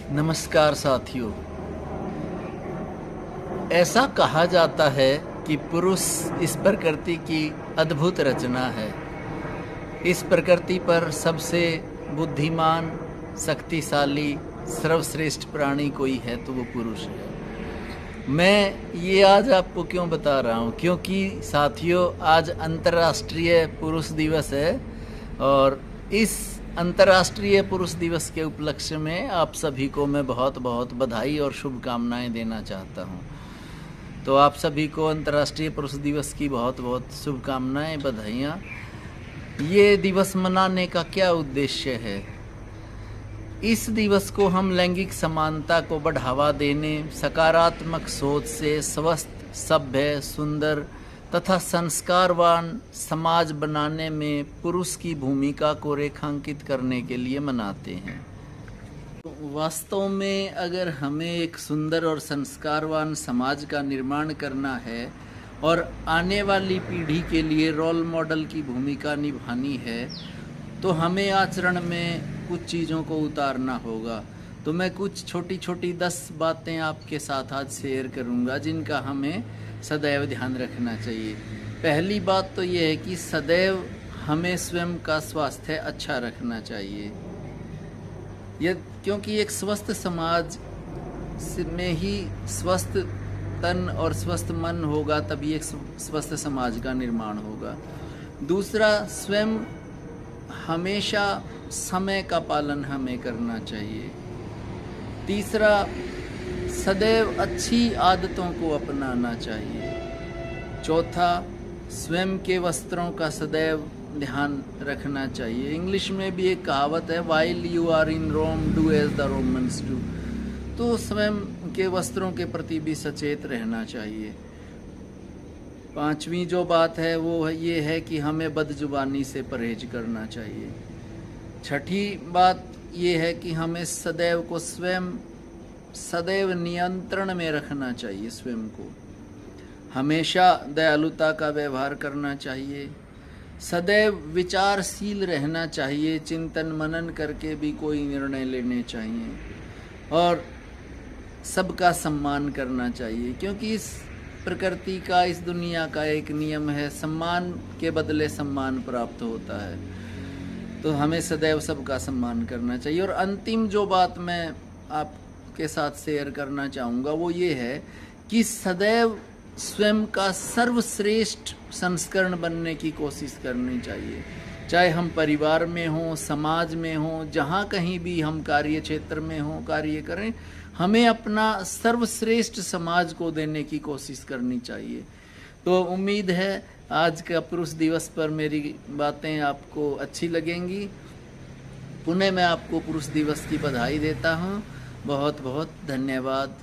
नमस्कार साथियों। ऐसा कहा जाता है कि पुरुष इस प्रकृति की अद्भुत रचना है। इस प्रकृति पर सबसे बुद्धिमान, शक्तिशाली, सर्वश्रेष्ठ प्राणी कोई है तो वो पुरुष है। मैं ये आज आपको क्यों बता रहा हूँ, क्योंकि साथियों आज अंतर्राष्ट्रीय पुरुष दिवस है और इस अंतर्राष्ट्रीय पुरुष दिवस के उपलक्ष्य में आप सभी को मैं बहुत बहुत बधाई और शुभकामनाएं देना चाहता हूं। तो आप सभी को अंतर्राष्ट्रीय पुरुष दिवस की बहुत बहुत शुभकामनाएं, बधाइयाँ। ये दिवस मनाने का क्या उद्देश्य है? इस दिवस को हम लैंगिक समानता को बढ़ावा देने, सकारात्मक सोच से स्वस्थ, सभ्य, सुंदर तथा संस्कारवान समाज बनाने में पुरुष की भूमिका को रेखांकित करने के लिए मनाते हैं। वास्तव में अगर हमें एक सुंदर और संस्कारवान समाज का निर्माण करना है और आने वाली पीढ़ी के लिए रोल मॉडल की भूमिका निभानी है तो हमें आचरण में कुछ चीज़ों को उतारना होगा। तो मैं कुछ छोटी छोटी 10 बातें आपके साथ आज शेयर करूंगा जिनका हमें सदैव ध्यान रखना चाहिए। पहली बात तो ये है कि सदैव हमें स्वयं का स्वास्थ्य अच्छा रखना चाहिए। क्योंकि एक स्वस्थ समाज में ही स्वस्थ तन और स्वस्थ मन होगा, तभी एक स्वस्थ समाज का निर्माण होगा। दूसरा, स्वयं हमेशा समय का पालन हमें करना चाहिए। तीसरा, सदैव अच्छी आदतों को अपनाना चाहिए। चौथा, स्वयं के वस्त्रों का सदैव ध्यान रखना चाहिए। इंग्लिश में भी एक कहावत है, while you are in Rome do as the Romans do. तो स्वयं के वस्त्रों के प्रति भी सचेत रहना चाहिए। पांचवी जो बात है वो ये है कि हमें बदजुबानी से परहेज करना चाहिए। छठी बात ये है कि हमें सदैव नियंत्रण में रखना चाहिए। स्वयं को हमेशा दयालुता का व्यवहार करना चाहिए। सदैव विचारशील रहना चाहिए, चिंतन मनन करके भी कोई निर्णय लेने चाहिए और सबका सम्मान करना चाहिए। क्योंकि इस प्रकृति का, इस दुनिया का एक नियम है, सम्मान के बदले सम्मान प्राप्त होता है। तो हमें सदैव सबका सम्मान करना चाहिए। और अंतिम जो बात मैं आपके साथ शेयर करना चाहूँगा वो ये है कि सदैव स्वयं का सर्वश्रेष्ठ संस्करण बनने की कोशिश करनी चाहिए। चाहे हम परिवार में हों, समाज में हों, जहाँ कहीं भी हम कार्य क्षेत्र में हों, कार्य करें, हमें अपना सर्वश्रेष्ठ समाज को देने की कोशिश करनी चाहिए। तो उम्मीद है आज का पुरुष दिवस पर मेरी बातें आपको अच्छी लगेंगी। पुनः मैं आपको पुरुष दिवस की बधाई देता हूँ। बहुत बहुत धन्यवाद।